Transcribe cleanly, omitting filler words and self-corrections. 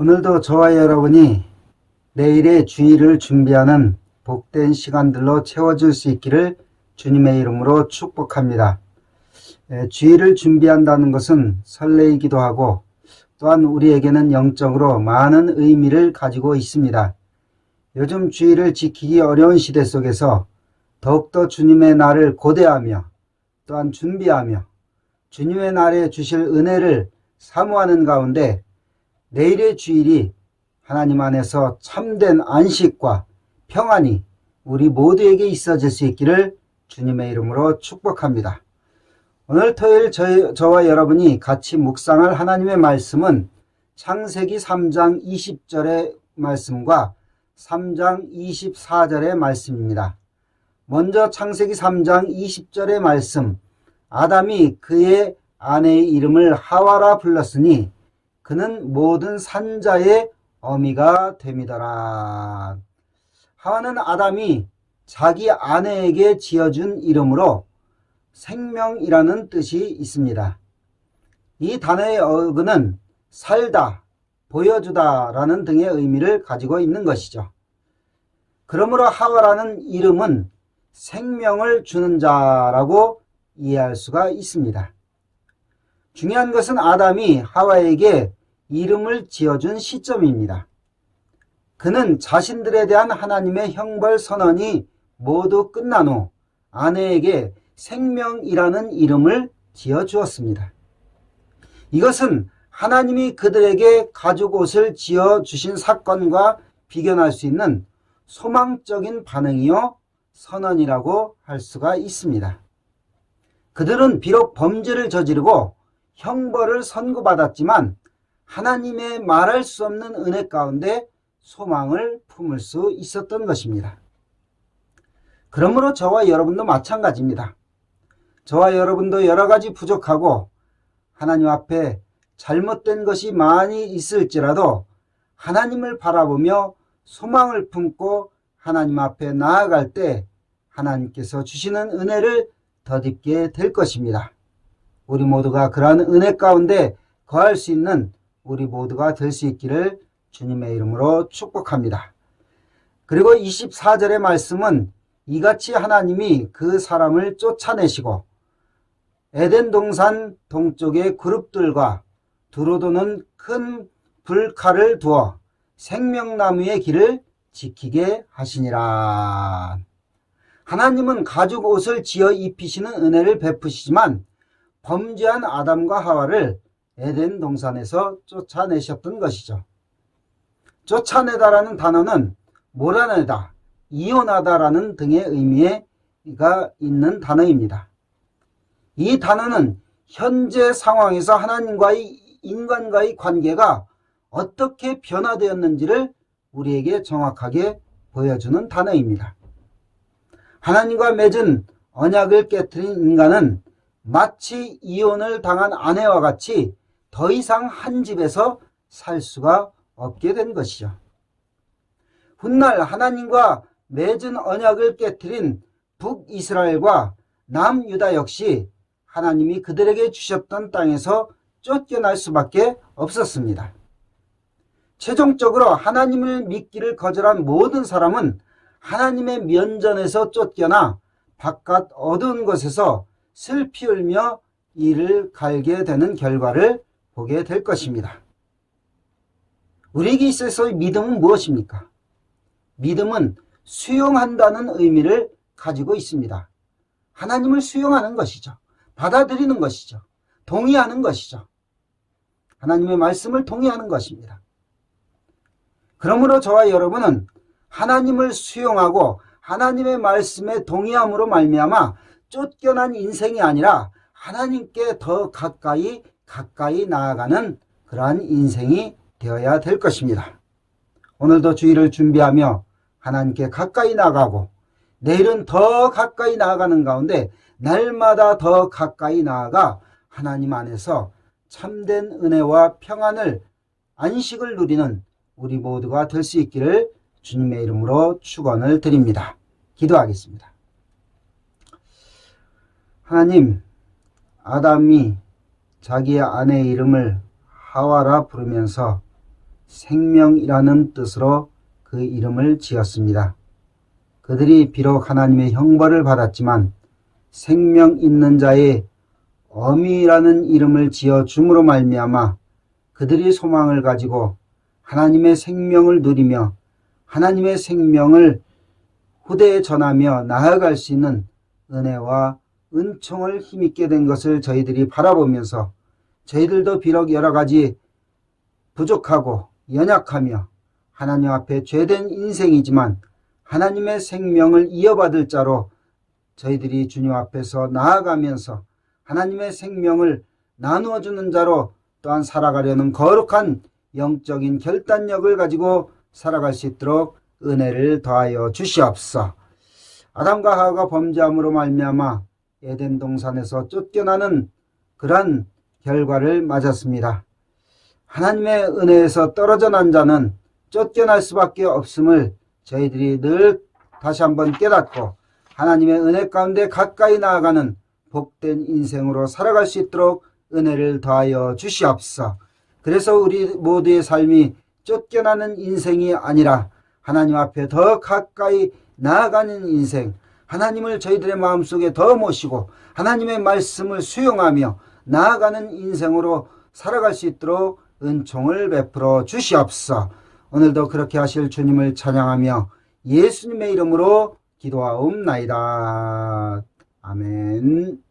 오늘도 저와 여러분이 내일의 주일을 준비하는 복된 시간들로 채워질 수 있기를 주님의 이름으로 축복합니다. 주일을 준비한다는 것은 설레이기도 하고 또한 우리에게는 영적으로 많은 의미를 가지고 있습니다. 요즘 주일을 지키기 어려운 시대 속에서 더욱더 주님의 날을 고대하며 또한 준비하며 주님의 날에 주실 은혜를 사모하는 가운데 내일의 주일이 하나님 안에서 참된 안식과 평안이 우리 모두에게 있어질 수 있기를 주님의 이름으로 축복합니다. 오늘 토요일 저와 여러분이 같이 묵상할 하나님의 말씀은 창세기 3장 20절의 말씀과 3장 24절의 말씀입니다. 먼저 창세기 3장 20절의 말씀, 아담이 그의 아내의 이름을 하와라 불렀으니 그는 모든 산자의 어미가 됨이더라. 하와는 아담이 자기 아내에게 지어준 이름으로 생명이라는 뜻이 있습니다. 이 단어의 어근은 살다, 보여주다 라는 등의 의미를 가지고 있는 것이죠. 그러므로 하와라는 이름은 생명을 주는 자라고 이해할 수가 있습니다. 중요한 것은 아담이 하와에게 이름을 지어준 시점입니다. 그는 자신들에 대한 하나님의 형벌 선언이 모두 끝난 후 아내에게 생명이라는 이름을 지어주었습니다. 이것은 하나님이 그들에게 가죽옷을 지어주신 사건과 비견할 수 있는 소망적인 반응이요 선언이라고 할 수가 있습니다. 그들은 비록 범죄를 저지르고 형벌을 선고받았지만 하나님의 말할 수 없는 은혜 가운데 소망을 품을 수 있었던 것입니다. 그러므로 저와 여러분도 마찬가지입니다. 저와 여러분도 여러 가지 부족하고 하나님 앞에 잘못된 것이 많이 있을지라도 하나님을 바라보며 소망을 품고 하나님 앞에 나아갈 때 하나님께서 주시는 은혜를 덧입게 될 것입니다. 우리 모두가 그러한 은혜 가운데 거할 수 있는 우리 모두가 될 수 있기를 주님의 이름으로 축복합니다. 그리고 24절의 말씀은 이같이 하나님이 그 사람을 쫓아내시고 에덴 동산 동쪽의 그룹들과 두루 도는 큰 불칼을 두어 생명나무의 길을 지키게 하시니라. 하나님은 가죽 옷을 지어 입히시는 은혜를 베푸시지만 범죄한 아담과 하와를 에덴 동산에서 쫓아내셨던 것이죠. 쫓아내다라는 단어는 몰아내다, 이혼하다라는 등의 의미가 있는 단어입니다. 이 단어는 현재 상황에서 하나님과의 인간과의 관계가 어떻게 변화되었는지를 우리에게 정확하게 보여주는 단어입니다. 하나님과 맺은 언약을 깨뜨린 인간은 마치 이혼을 당한 아내와 같이 더 이상 한 집에서 살 수가 없게 된 것이죠. 훗날 하나님과 맺은 언약을 깨뜨린 북이스라엘과 남유다 역시 하나님이 그들에게 주셨던 땅에서 쫓겨날 수밖에 없었습니다. 최종적으로 하나님을 믿기를 거절한 모든 사람은 하나님의 면전에서 쫓겨나 바깥 어두운 곳에서 슬피 울며 이를 갈게 되는 결과를 보게 될 것입니다. 우리에게 있어서의 믿음은 무엇입니까? 믿음은 수용한다는 의미를 가지고 있습니다. 하나님을 수용하는 것이죠. 받아들이는 것이죠. 동의하는 것이죠. 하나님의 말씀을 동의하는 것입니다. 그러므로 저와 여러분은 하나님을 수용하고 하나님의 말씀에 동의함으로 말미암아 쫓겨난 인생이 아니라 하나님께 더 가까이 나아가는 그러한 인생이 되어야 될 것입니다. 오늘도 주일을 준비하며 하나님께 가까이 나가고 내일은 더 가까이 나아가는 가운데 날마다 더 가까이 나아가 하나님 안에서 참된 은혜와 평안을 안식을 누리는 우리 모두가 될 수 있기를 주님의 이름으로 축원을 드립니다. 기도하겠습니다. 하나님, 아담이 자기의 아내의 이름을 하와라 부르면서 생명이라는 뜻으로 그 이름을 지었습니다. 그들이 비록 하나님의 형벌을 받았지만 생명 있는 자의 어미라는 이름을 지어 줌으로 말미암아 그들이 소망을 가지고 하나님의 생명을 누리며 하나님의 생명을 후대에 전하며 나아갈 수 있는 은혜와 은총을 힘있게 된 것을 저희들이 바라보면서 저희들도 비록 여러 가지 부족하고 연약하며 하나님 앞에 죄된 인생이지만 하나님의 생명을 이어받을 자로 저희들이 주님 앞에서 나아가면서 하나님의 생명을 나누어주는 자로 또한 살아가려는 거룩한 영적인 결단력을 가지고 살아갈 수 있도록 은혜를 더하여 주시옵소서. 아담과 하와가 범죄함으로 말미암아 에덴 동산에서 쫓겨나는 그러한 결과를 맞았습니다. 하나님의 은혜에서 떨어져 난 자는 쫓겨날 수밖에 없음을 저희들이 늘 다시 한번 깨닫고 하나님의 은혜 가운데 가까이 나아가는 복된 인생으로 살아갈 수 있도록 은혜를 더하여 주시옵소서. 그래서 우리 모두의 삶이 쫓겨나는 인생이 아니라 하나님 앞에 더 가까이 나아가는 인생, 하나님을 저희들의 마음속에 더 모시고 하나님의 말씀을 수용하며 나아가는 인생으로 살아갈 수 있도록 은총을 베풀어 주시옵소서. 오늘도 그렇게 하실 주님을 찬양하며 예수님의 이름으로 기도하옵나이다. 아멘.